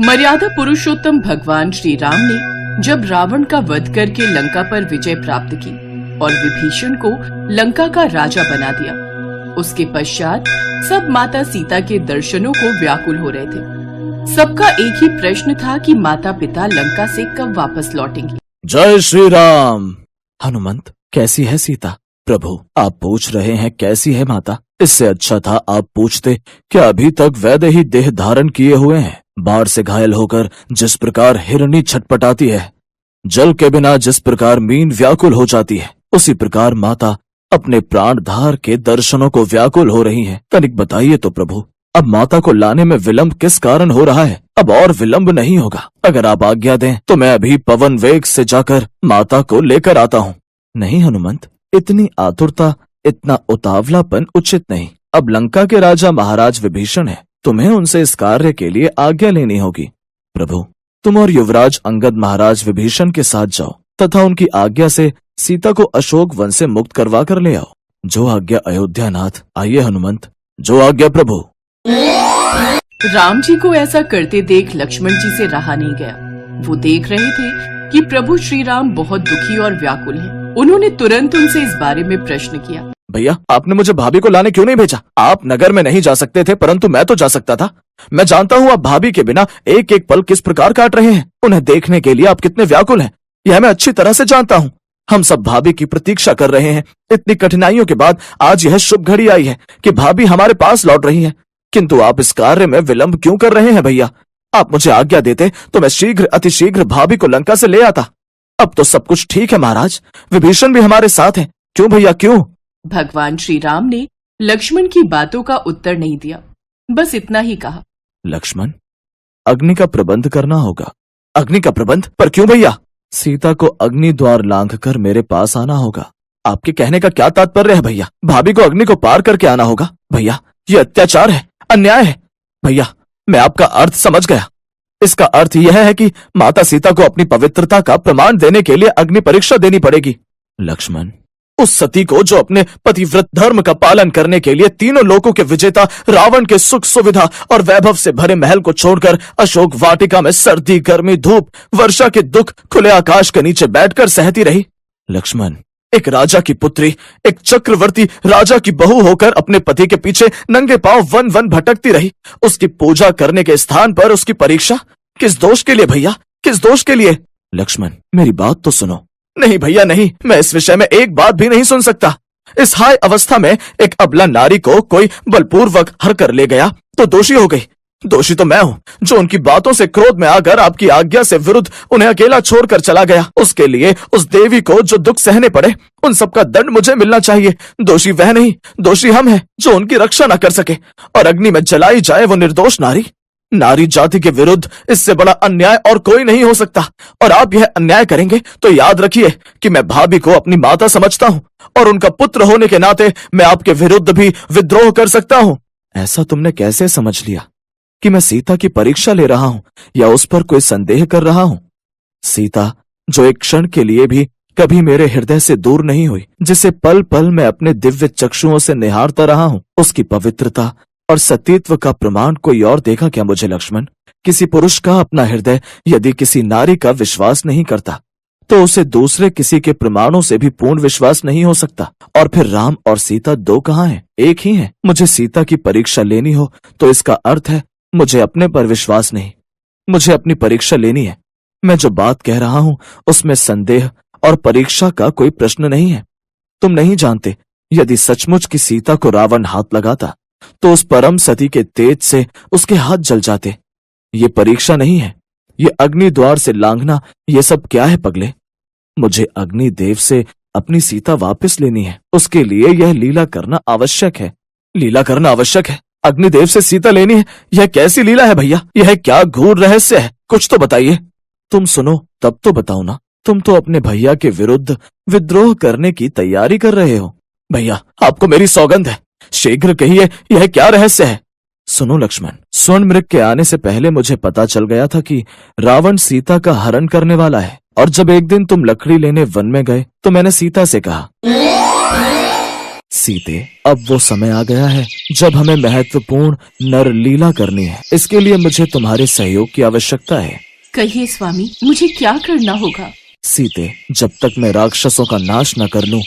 मर्यादा पुरुषोत्तम भगवान श्री राम ने जब रावण का वध करके लंका पर विजय प्राप्त की और विभीषण को लंका का राजा बना दिया, उसके पश्चात सब माता सीता के दर्शनों को व्याकुल हो रहे थे। सबका एक ही प्रश्न था कि माता पिता लंका से कब वापस लौटेंगे। जय श्री राम। हनुमंत, कैसी है सीता? प्रभु, आप पूछ रहे हैं कैसी है माता? इससे अच्छा था आप पूछते कि अभी तक वैद्य ही देह धारण किए हुए हैं। बाढ़ से घायल होकर जिस प्रकार हिरणी छटपटाती है, जल के बिना जिस प्रकार मीन व्याकुल हो जाती है, उसी प्रकार माता अपने प्राणधार के दर्शनों को व्याकुल हो रही हैं। तनिक बताइए तो प्रभु, अब माता को लाने में विलंब किस कारण हो रहा है? अब और विलंब नहीं होगा। अगर आप आज्ञा दें तो मैं अभी पवन वेग से जाकर माता को लेकर आता हूँ। नहीं हनुमंत, इतनी आतुरता, इतना उतावलापन उचित नहीं। अब लंका के राजा महाराज विभीषण है, तुम्हें उनसे इस कार्य के लिए आज्ञा लेनी होगी। प्रभु, तुम और युवराज अंगद महाराज विभीषण के साथ जाओ तथा उनकी आज्ञा से सीता को अशोक वन से मुक्त करवा कर ले आओ। जो आज्ञा अयोध्यानाथ। आइए हनुमंत, जो आज्ञा प्रभु। राम जी को ऐसा करते देख लक्ष्मण जी से रहा नहीं गया। वो देख रहे थे कि प्रभु श्री राम बहुत दुखी और व्याकुल हैं। उन्होंने तुरंत उनसे इस बारे में प्रश्न किया। भैया, आपने मुझे भाभी को लाने क्यों नहीं भेजा? आप नगर में नहीं जा सकते थे, परंतु मैं तो जा सकता था। मैं जानता हूँ आप भाभी के बिना एक एक पल किस प्रकार काट रहे हैं। उन्हें देखने के लिए आप कितने व्याकुल हैं, यह मैं अच्छी तरह से जानता हूँ। हम सब भाभी की प्रतीक्षा कर रहे हैं। इतनी कठिनाइयों के बाद आज यह शुभ घड़ी आई है कि भाभी हमारे पास लौट रही है, किंतु आप इस कार्य में विलंब क्यों कर रहे हैं? भैया, आप मुझे आज्ञा देते तो मैं शीघ्र अतिशीघ्र भाभी को लंका से ले आता। अब तो सब कुछ ठीक है महाराज, विभीषण भी हमारे साथ है। क्यों भैया, क्यों? भगवान श्री राम ने लक्ष्मण की बातों का उत्तर नहीं दिया, बस इतना ही कहा। लक्ष्मण, अग्नि का प्रबंध करना होगा। अग्नि का प्रबंध? पर क्यों भैया? सीता को अग्नि द्वार लांघ कर मेरे पास आना होगा। आपके कहने का क्या तात्पर्य है भैया? भाभी को अग्नि को पार करके आना होगा? भैया, ये अत्याचार है, अन्याय है। भैया, मैं आपका अर्थ समझ गया। इसका अर्थ यह है कि माता सीता को अपनी पवित्रता का प्रमाण देने के लिए अग्नि परीक्षा देनी पड़ेगी। लक्ष्मण, उस सती को जो अपने पतिव्रत धर्म का पालन करने के लिए तीनों लोकों के विजेता रावण के सुख सुविधा और वैभव से भरे महल को छोड़कर अशोक वाटिका में सर्दी, गर्मी, धूप, वर्षा के दुख खुले आकाश के नीचे बैठकर सहती रही। लक्ष्मण, एक राजा की पुत्री, एक चक्रवर्ती राजा की बहू होकर अपने पति के पीछे नंगे पांव वन वन भटकती रही। उसकी पूजा करने के स्थान पर उसकी परीक्षा? किस दोष के लिए भैया, किस दोष के लिए? लक्ष्मण, मेरी बात तो सुनो। नहीं भैया नहीं, मैं इस विषय में एक बात भी नहीं सुन सकता। इस हाय अवस्था में एक अबला नारी को कोई बलपूर्वक हर कर ले गया तो दोषी हो गई। दोषी तो मैं हूँ, जो उनकी बातों से क्रोध में आकर आपकी आज्ञा से विरुद्ध उन्हें अकेला छोड़कर चला गया। उसके लिए उस देवी को जो दुख सहने पड़े, उन सबका दंड मुझे मिलना चाहिए। दोषी वह नहीं, दोषी हम हैं जो उनकी रक्षा न कर सके और अग्नि में जलाई जाए वो निर्दोष नारी। नारी जाति के विरुद्ध इससे बड़ा अन्याय और कोई नहीं हो सकता। और आप यह अन्याय करेंगे तो याद रखिए कि मैं भाभी को अपनी माता समझता हूँ और उनका पुत्र होने के नाते मैं आपके विरुद्ध भी विद्रोह कर सकता हूँ। ऐसा तुमने कैसे समझ लिया कि मैं सीता की परीक्षा ले रहा हूँ या उस पर कोई संदेह कर रहा हूँ? सीता, जो एक क्षण के लिए भी कभी मेरे हृदय से दूर नहीं हुई, जिसे पल पल मैं अपने दिव्य चक्षुओं से निहारता रहा हूँ, उसकी पवित्रता और सतीत्व का प्रमाण कोई और देखा क्या मुझे? लक्ष्मण, किसी पुरुष का अपना हृदय यदि किसी नारी का विश्वास नहीं करता तो उसे दूसरे किसी के प्रमाणों से भी पूर्ण विश्वास नहीं हो सकता। और फिर राम और सीता दो कहाँ हैं? एक ही हैं। मुझे सीता की परीक्षा लेनी हो तो इसका अर्थ है मुझे अपने पर विश्वास नहीं, मुझे अपनी परीक्षा लेनी है। मैं जो बात कह रहा हूं उसमें संदेह और परीक्षा का कोई प्रश्न नहीं है। तुम नहीं जानते, यदि सचमुच की सीता को रावण हाथ लगाता तो उस परम सती के तेज से उसके हाथ जल जाते। ये परीक्षा नहीं है, ये अग्नि द्वार से लांघना, ये सब क्या है पगले? मुझे अग्नि देव से अपनी सीता वापस लेनी है। उसके लिए यह लीला करना आवश्यक है। लीला करना आवश्यक है? अग्निदेव से सीता लेनी है? यह कैसी लीला है भैया? यह क्या घूर रहस्य है? कुछ तो बताइए। तुम सुनो तब तो बताओ ना। तुम तो अपने भैया के विरुद्ध विद्रोह करने की तैयारी कर रहे हो। भैया, आपको मेरी सौगंध है, शीघ्र कहिए यह क्या रहस्य है? सुनो लक्ष्मण, स्वर्ण मृग के आने से पहले मुझे पता चल गया था कि रावण सीता का हरण करने वाला है। और जब एक दिन तुम लकड़ी लेने वन में गए तो मैंने सीता से कहा, सीते, अब वो समय आ गया है जब हमें महत्वपूर्ण नर लीला करनी है। इसके लिए मुझे तुम्हारे सहयोग की आवश्यकता है। कहिए स्वामी, मुझे क्या करना होगा? सीते, जब तक मैं राक्षसों का नाश न कर लूं,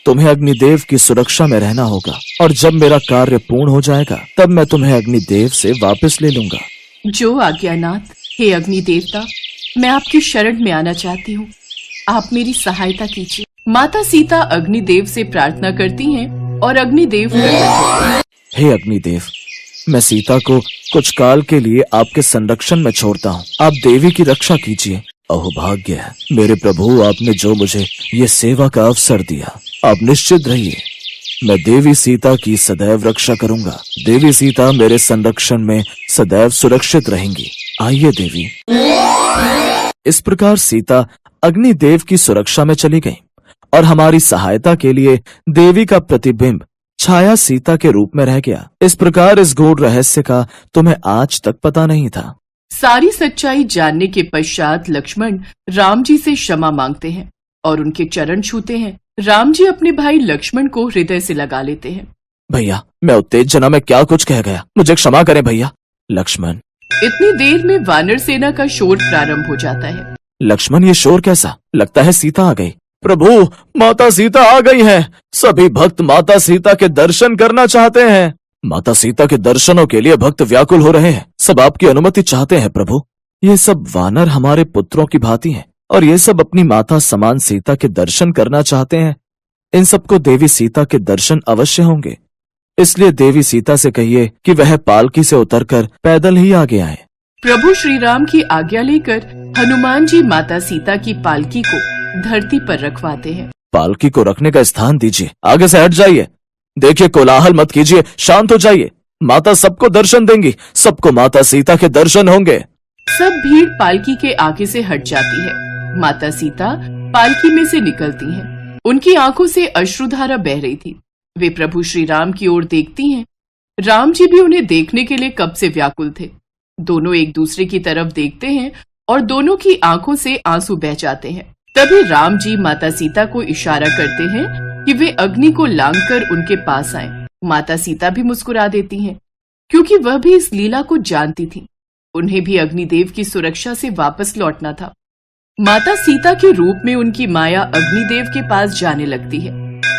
तुम्हें अग्निदेव की सुरक्षा में रहना होगा, और जब मेरा कार्य पूर्ण हो जाएगा तब मैं तुम्हें अग्निदेव से वापस ले लूंगा। जो आज्ञानाथ। हे अग्नि देवता, मैं आपकी शरण में आना चाहती हूँ, आप मेरी सहायता कीजिए। माता सीता अग्निदेव से प्रार्थना करती हैं और अग्निदेव प्रकट होते हैं। हे अग्निदेव, मैं सीता को कुछ काल के लिए आपके संरक्षण में छोड़ता हूँ, आप देवी की रक्षा कीजिए। अहोभाग्य है मेरे प्रभु, आपने जो मुझे ये सेवा का अवसर दिया, आप निश्चित रहिए, मैं देवी सीता की सदैव रक्षा करूंगा। देवी सीता मेरे संरक्षण में सदैव सुरक्षित रहेंगी। आइए देवी। इस प्रकार सीता अग्निदेव की सुरक्षा में चली गई और हमारी सहायता के लिए देवी का प्रतिबिंब छाया सीता के रूप में रह गया। इस प्रकार इस गूढ़ रहस्य का तुम्हें आज तक पता नहीं था। सारी सच्चाई जानने के पश्चात लक्ष्मण राम जी से क्षमा मांगते हैं और उनके चरण छूते हैं। राम जी अपने भाई लक्ष्मण को हृदय से लगा लेते हैं। भैया, मैं उत्तेजना में क्या कुछ कह गया, मुझे क्षमा करें भैया। लक्ष्मण। इतनी देर में वानर सेना का शोर प्रारंभ हो जाता है। लक्ष्मण, ये शोर कैसा? लगता है सीता आ गई। प्रभु, माता सीता आ गई है। सभी भक्त माता सीता के दर्शन करना चाहते हैं। माता सीता के दर्शनों के लिए भक्त व्याकुल हो रहे हैं। सब आपकी अनुमति चाहते हैं प्रभु। ये सब वानर हमारे पुत्रों की भांति हैं और ये सब अपनी माता समान सीता के दर्शन करना चाहते हैं। इन सबको देवी सीता के दर्शन अवश्य होंगे, इसलिए देवी सीता से कहिए कि वह पालकी से उतरकर पैदल ही आगे आए। प्रभु श्री राम की आज्ञा लेकर हनुमान जी माता सीता की पालकी को धरती पर रखवाते हैं। पालकी को रखने का स्थान दीजिए, आगे से हट जाइए। देखिए, कोलाहल मत कीजिए, शांत हो जाइए। माता सबको दर्शन देंगी, सबको माता सीता के दर्शन होंगे। सब भीड़ पालकी के आगे से हट जाती है। माता सीता पालकी में से निकलती हैं। उनकी आंखों से अश्रुधारा बह रही थी। वे प्रभु श्री राम की ओर देखती हैं। राम जी भी उन्हें देखने के लिए कब से व्याकुल थे। दोनों एक दूसरे की तरफ देखते हैं और दोनों की आंखों से आंसू बह जाते हैं। तभी राम जी माता सीता को इशारा करते हैं कि वे अग्नि को लांघकर उनके पास आएं। माता सीता भी मुस्कुरा देती हैं, क्योंकि वह भी इस लीला को जानती थी। उन्हें भी अग्निदेव की सुरक्षा से वापस लौटना था। माता सीता के रूप में उनकी माया अग्निदेव के पास जाने लगती है।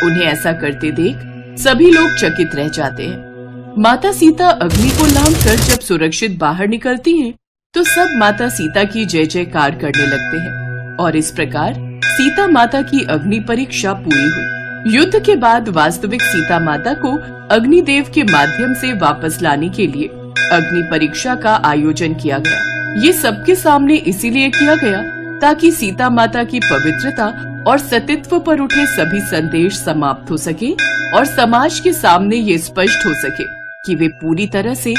उन्हें ऐसा करते देख सभी लोग चकित रह जाते हैं। माता सीता अग्नि को लांघकर जब सुरक्षित बाहर निकलती हैं, तो सब माता सीता की जय जयकार करने लगते हैं और इस प्रकार सीता माता की अग्नि परीक्षा पूरी हुई। युद्ध के बाद वास्तविक सीता माता को अग्निदेव के माध्यम से वापस लाने के लिए अग्नि परीक्षा का आयोजन किया गया। ये सबके सामने इसीलिए किया गया ताकि सीता माता की पवित्रता और सतीत्व पर उठे सभी संदेश समाप्त हो सके और समाज के सामने ये स्पष्ट हो सके कि वे पूरी तरह से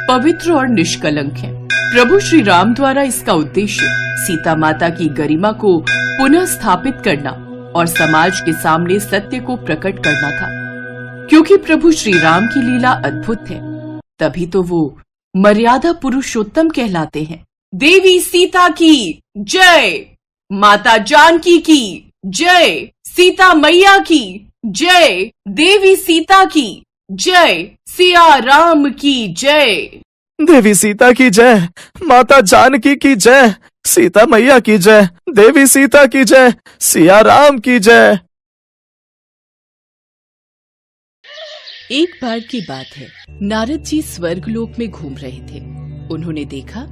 पवित्र और निष्कलंक हैं। प्रभु श्री राम द्वारा इसका उद्देश्य सीता माता की गरिमा को पुनः स्थापित करना और समाज के सामने सत्य को प्रकट करना था। क्योंकि प्रभु श्री राम की लीला अद्भुत है, तभी तो वो मर्यादा पुरुषोत्तम कहलाते हैं। देवी सीता की जय, माता जानकी की जय, सीता मैया की जय, देवी सीता की जय, सिया राम की जय। देवी सीता की जय, माता जानकी की जय, सीता मैया की जय, देवी सीता की जय, सिया राम की जय। एक बार की बात है, नारद जी स्वर्गलोक में घूम रहे थे। उन्होंने देखा,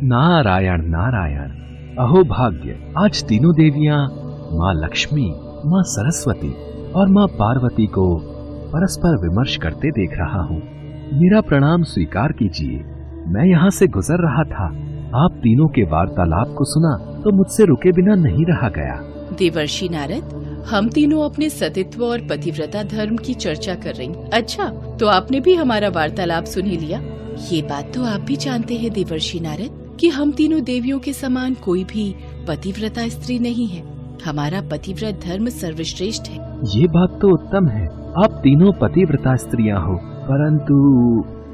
नारायण नारायण, अहो भाग्य, आज तीनों देवियां माँ लक्ष्मी, माँ सरस्वती और माँ पार्वती को परस्पर विमर्श करते देख रहा हूँ। मेरा प्रणाम स्वीकार कीजिए। मैं यहाँ से गुजर रहा था, आप तीनों के वार्तालाप को सुना तो मुझसे रुके बिना नहीं रहा गया। देवर्षि नारद, हम तीनों अपने सतीत्व और पतिव्रता धर्म की चर्चा कर रही। अच्छा, तो आपने भी हमारा वार्तालाप सुन ही लिया। ये बात तो आप भी जानते हैं देवर्षि नारद कि हम तीनों देवियों के समान कोई भी पतिव्रता स्त्री नहीं है। हमारा पतिव्रत धर्म सर्वश्रेष्ठ है। ये बात तो उत्तम है, आप तीनों पतिव्रता स्त्रियां हो,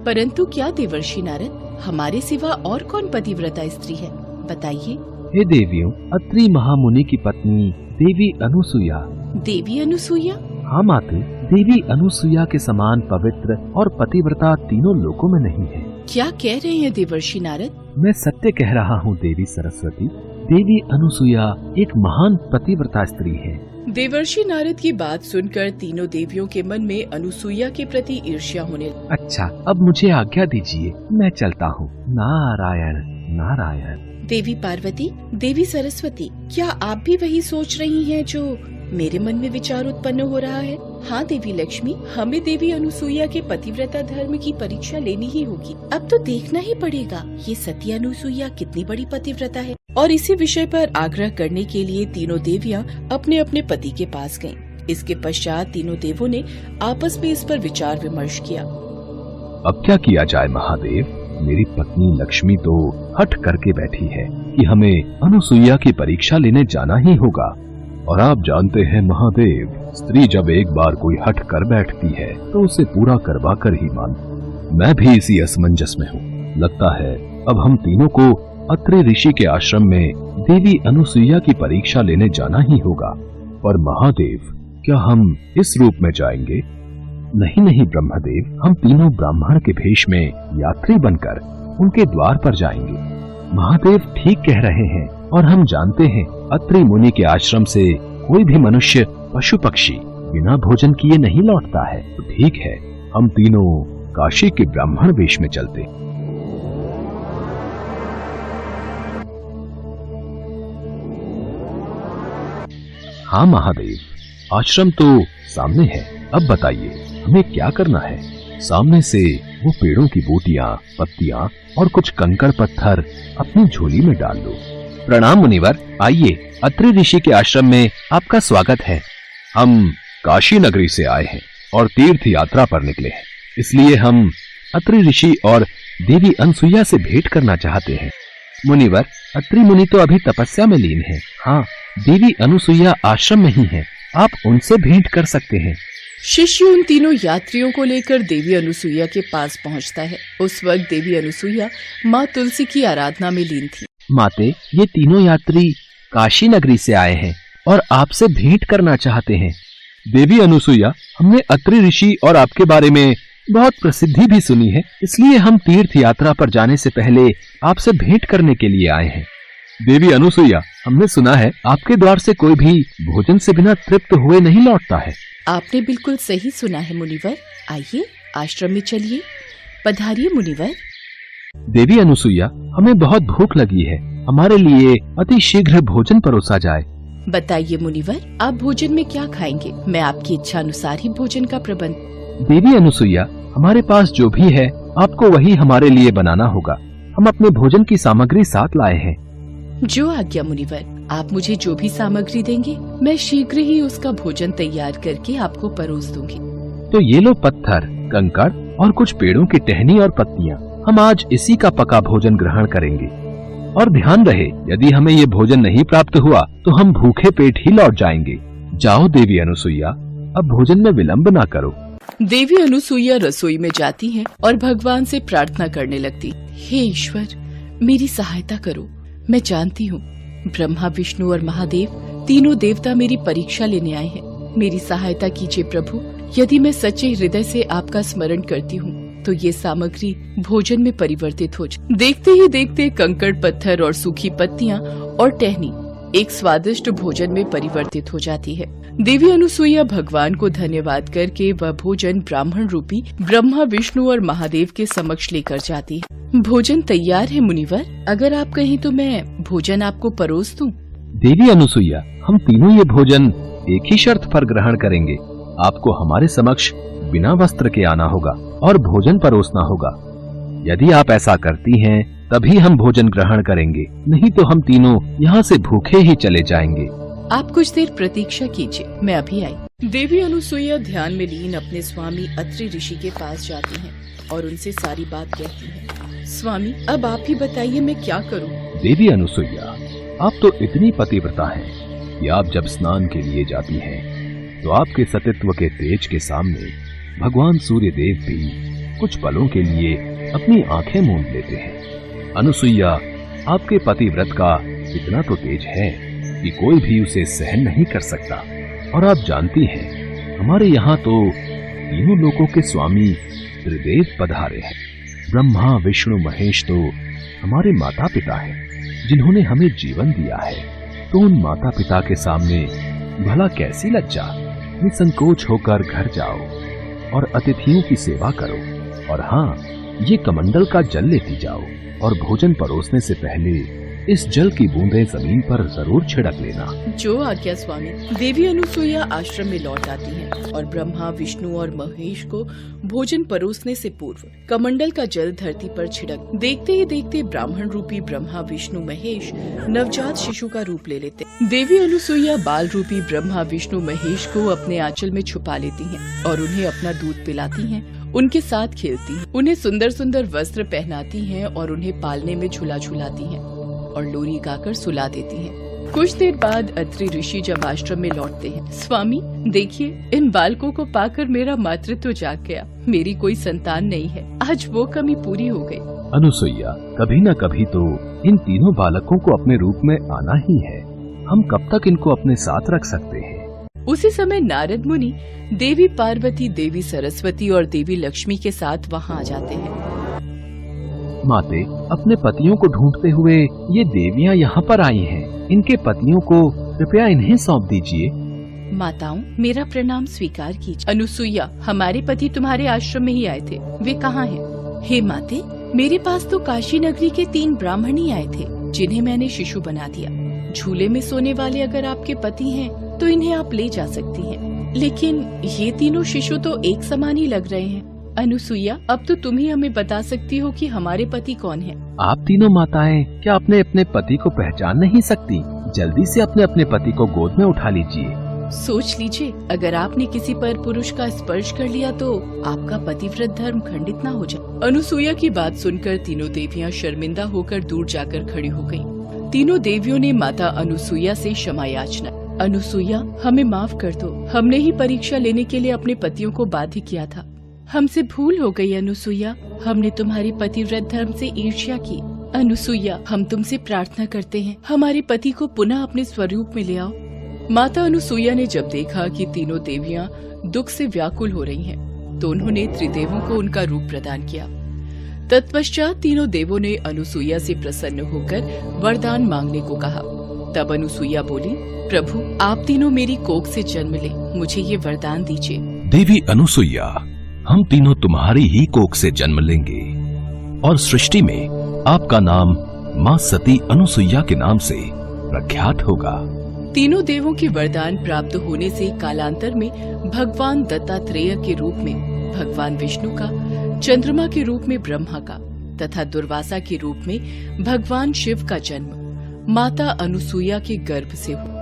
परंतु क्या देवर्षि नारद, हमारे सिवा और कौन पतिव्रता स्त्री है, बताइए। हे देवियों, अत्रि महामुनि की पत्नी देवी अनुसुईया। देवी अनुसुईया? हाँ माते, देवी अनुसुईया के समान पवित्र और पतिव्रता तीनों लोकों में नहीं है। क्या कह रहे हैं देवर्षि नारद? मैं सत्य कह रहा हूँ देवी सरस्वती। देवी अनुसुईया एक महान पतिव्रता स्त्री है। देवर्षि नारद की बात सुनकर तीनों देवियों के मन में अनुसुईया के प्रति ईर्ष्या होने लगी। अच्छा, अब मुझे आज्ञा दीजिए, मैं चलता हूँ। नारायण नारायण। देवी पार्वती, देवी सरस्वती, क्या आप भी वही सोच रही हैं जो मेरे मन में विचार उत्पन्न हो रहा है? हाँ देवी लक्ष्मी, हमें देवी अनुसुईया के पतिव्रता धर्म की परीक्षा लेनी ही होगी। अब तो देखना ही पड़ेगा ये सती अनुसुईया कितनी बड़ी पतिव्रता है। और इसी विषय पर आग्रह करने के लिए तीनों देवियां अपने अपने पति के पास गयीं। इसके पश्चात तीनों देवों ने आपस में इस पर विचार विमर्श किया। अब क्या किया जाए महादेव? मेरी पत्नी लक्ष्मी तो हठ करके बैठी है कि हमें अनुसुईया की परीक्षा लेने जाना ही होगा। और आप जानते हैं महादेव, स्त्री जब एक बार कोई हठ कर बैठती है तो उसे पूरा करवा कर ही मान। मैं भी इसी असमंजस में हूँ। लगता है अब हम तीनों को अत्रि ऋषि के आश्रम में देवी अनुसुईया की परीक्षा लेने जाना ही होगा। पर महादेव, क्या हम इस रूप में जाएंगे? नहीं नहीं ब्रह्मदेव, हम तीनों ब्राह्मण के भेष में यात्री बनकर उनके द्वार पर जाएंगे। महादेव ठीक कह रहे हैं, और हम जानते हैं अत्रि मुनि के आश्रम से कोई भी मनुष्य पशु पक्षी बिना भोजन किए नहीं लौटता है। तो ठीक है, हम तीनों काशी के ब्राह्मण वेश में चलते। हाँ महादेव, आश्रम तो सामने है। अब बताइए हमें क्या करना है? सामने से वो पेड़ों की बूटियां, पत्तियां और कुछ कंकड़ पत्थर अपनी झोली में डाल लो। प्रणाम मुनिवर, आइए, अत्रि ऋषि के आश्रम में आपका स्वागत है। हम काशी नगरी से आए हैं और तीर्थ यात्रा पर निकले हैं, इसलिए हम अत्रि ऋषि और देवी अनुसुईया से भेंट करना चाहते हैं। मुनिवर, अत्रि मुनि तो अभी तपस्या में लीन है। हाँ, देवी अनुसुईया आश्रम में ही है, आप उनसे भेंट कर सकते हैं। शिष्य उन तीनों यात्रियों को लेकर देवी अनुसुईया के पास पहुंचता है। उस वक्त देवी अनुसुईया माँ तुलसी की आराधना में लीन थी। माते, ये तीनों यात्री काशी नगरी से आए हैं और आपसे भेंट करना चाहते हैं। देवी अनुसुईया, हमने अत्रि ऋषि और आपके बारे में बहुत प्रसिद्धि भी सुनी है, इसलिए हम तीर्थ यात्रा पर जाने से पहले आपसे भेंट करने के लिए आए हैं। देवी अनुसुईया, हमने सुना है आपके द्वार से कोई भी भोजन से बिना तृप्त हुए नहीं लौटता है। आपने बिल्कुल सही सुना है मुनिवर। आइए, आश्रम में चलिए। पधारिए मुनिवर। देवी अनुसुईया, हमें बहुत भूख लगी है, हमारे लिए अति शीघ्र भोजन परोसा जाए। बताइए मुनिवर, आप भोजन में क्या खाएंगे? मैं आपकी इच्छा अनुसार ही भोजन का प्रबंध। देवी अनुसुईया, हमारे पास जो भी है आपको वही हमारे लिए बनाना होगा। हम अपने भोजन की सामग्री साथ लाए हैं। जो आज्ञा मुनिवर, आप मुझे जो भी सामग्री देंगे मैं शीघ्र ही उसका भोजन तैयार करके आपको परोस दूंगी। तो ये लो पत्थर, कंकड़ और कुछ पेड़ों की टहनी और पत्तियां। हम आज इसी का पका भोजन ग्रहण करेंगे। और ध्यान रहे, यदि हमें ये भोजन नहीं प्राप्त हुआ तो हम भूखे पेट ही लौट जाएंगे। जाओ देवी अनुसुईया, अब भोजन में विलंब ना करो। देवी अनुसुईया रसोई में जाती हैं और भगवान से प्रार्थना करने लगती। हे ईश्वर, मेरी सहायता करो। मैं जानती हूँ ब्रह्मा, विष्णु और महादेव तीनों देवता मेरी परीक्षा लेने आए हैं। मेरी सहायता कीजिए प्रभु। यदि मैं सच्चे हृदय से आपका स्मरण करती हूँ तो ये सामग्री भोजन में परिवर्तित हो जाए। देखते ही देखते कंकड़, पत्थर और सूखी पत्तियां और टहनी एक स्वादिष्ट भोजन में परिवर्तित हो जाती है। देवी अनुसुईया भगवान को धन्यवाद करके वह भोजन ब्राह्मण रूपी ब्रह्मा, विष्णु और महादेव के समक्ष लेकर जाती है। भोजन तैयार है मुनिवर, अगर आप कहें तो मैं भोजन आपको परोस दूं। देवी अनुसुईया, हम तीनों ये भोजन एक ही शर्त पर ग्रहण करेंगे। आपको हमारे समक्ष बिना वस्त्र के आना होगा और भोजन परोसना होगा। यदि आप ऐसा करती हैं तभी हम भोजन ग्रहण करेंगे, नहीं तो हम तीनों यहाँ से भूखे ही चले जाएंगे। आप कुछ देर प्रतीक्षा कीजिए, मैं अभी आई। देवी अनुसुईया ध्यान में लीन अपने स्वामी अत्रि ऋषि के पास जाती हैं और उनसे सारी बात कहती हैं। स्वामी, अब आप ही बताइए मैं क्या करूं? देवी अनुसुईया, आप तो इतनी पतिव्रता हैं कि आप जब स्नान के लिए जाती हैं तो आपके सतीत्व के तेज के सामने भगवान सूर्य देव भी कुछ पलों के लिए अपनी आंखें मूंद लेते हैं। अनुसुईया, आपके पतिव्रत का इतना तो तेज है कि कोई भी उसे सहन नहीं कर सकता। और आप जानती हैं हमारे यहाँ तो तीनों लोकों के स्वामी त्रिदेव पधारे हैं। ब्रह्मा विष्णु महेश तो हमारे माता पिता हैं, जिन्होंने हमें जीवन दिया है। तो उन माता पिता के सामने भला कैसी लज्जा। निसंकोच होकर घर जाओ और अतिथियों की सेवा करो। और हाँ, ये कमंडल का जल लेती जाओ और भोजन परोसने से पहले इस जल की बूंदें जमीन पर जरूर छिड़क लेना। जो आज्ञा स्वामी। देवी अनुसुईया आश्रम में लौट आती हैं और ब्रह्मा विष्णु और महेश को भोजन परोसने से पूर्व कमंडल का जल धरती पर छिड़क। देखते ही देखते ब्राह्मण रूपी ब्रह्मा विष्णु महेश नवजात शिशु का रूप ले लेते। देवी अनुसुईया बाल रूपी ब्रह्मा विष्णु महेश को अपने आंचल में छुपा लेती हैं और उन्हें अपना दूध पिलाती हैं, उनके साथ खेलती हैं, उन्हें सुंदर सुंदर वस्त्र पहनाती हैं और उन्हें पालने में झूला झुलाती हैं और लोरी गाकर सुला देती हैं। कुछ देर बाद अत्रि ऋषि जब आश्रम में लौटते हैं, स्वामी देखिए, इन बालकों को पाकर मेरा मातृत्व जाग गया। मेरी कोई संतान नहीं है, आज वो कमी पूरी हो गई। अनुसुईया, कभी न कभी तो इन तीनों बालकों को अपने रूप में आना ही है। हम कब तक इनको अपने साथ रख सकते हैं? उसी समय नारद मुनि देवी पार्वती, देवी सरस्वती और देवी लक्ष्मी के साथ वहाँ आ जाते हैं। माते, अपने पतियों को ढूंढते हुए ये देवियां यहाँ पर आई हैं। इनके पतियों को कृपया इन्हें सौंप दीजिए। माताओं, मेरा प्रणाम स्वीकार कीजिए। अनुसुईया, हमारे पति तुम्हारे आश्रम में ही आए थे, वे कहाँ हैं? हे माते, मेरे पास तो काशी नगरी के 3 ब्राह्मण ही आए थे, जिन्हें मैंने शिशु बना दिया। झूले में सोने वाले अगर आपके पति हैं, तो इन्हें आप ले जा सकती हैं। लेकिन ये तीनों शिशु तो एक समान ही लग रहे हैं। अनुसुईया, अब तो तुम ही हमें बता सकती हो कि हमारे पति कौन हैं। आप तीनों माताएं क्या अपने पति को पहचान नहीं सकती? जल्दी से अपने पति को गोद में उठा लीजिए। सोच लीजिए, अगर आपने किसी पर पुरुष का स्पर्श कर लिया तो आपका पतिव्रत धर्म खंडित ना हो जाए। अनुसुईया की बात सुनकर तीनों देवियां शर्मिंदा होकर दूर जाकर खड़ी हो गयीं। तीनों देवियों ने माता अनुसुईया से क्षमा याचना। अनुसुईया, हमें माफ कर दो, हमने ही परीक्षा लेने के लिए अपने पतियों को बाध्य किया था। हमसे भूल हो गई अनुसुईया, हमने तुम्हारी पतिव्रत धर्म से ईर्ष्या की। अनुसुईया, हम तुमसे प्रार्थना करते हैं, हमारे पति को पुनः अपने स्वरूप में ले आओ। माता अनुसुईया ने जब देखा कि तीनों देवियां दुख से व्याकुल हो रही हैं, तो उन्होंने त्रिदेवों को उनका रूप प्रदान किया। तत्पश्चात तीनों देवों ने अनुसुईया से प्रसन्न होकर वरदान मांगने को कहा। तब अनुसुईया बोली, प्रभु, आप तीनों मेरी कोख से जन्म ले, मुझे ये वरदान दीजिए। देवी अनुसुईया, हम तीनों तुम्हारी ही कोख से जन्म लेंगे और सृष्टि में आपका नाम माँ सती अनुसुईया के नाम से प्रख्यात होगा। तीनों देवों के वरदान प्राप्त होने से कालांतर में भगवान दत्तात्रेय के रूप में भगवान विष्णु का, चंद्रमा के रूप में ब्रह्मा का तथा दुर्वासा के रूप में भगवान शिव का जन्म माता अनुसुईया के गर्भ से हुआ।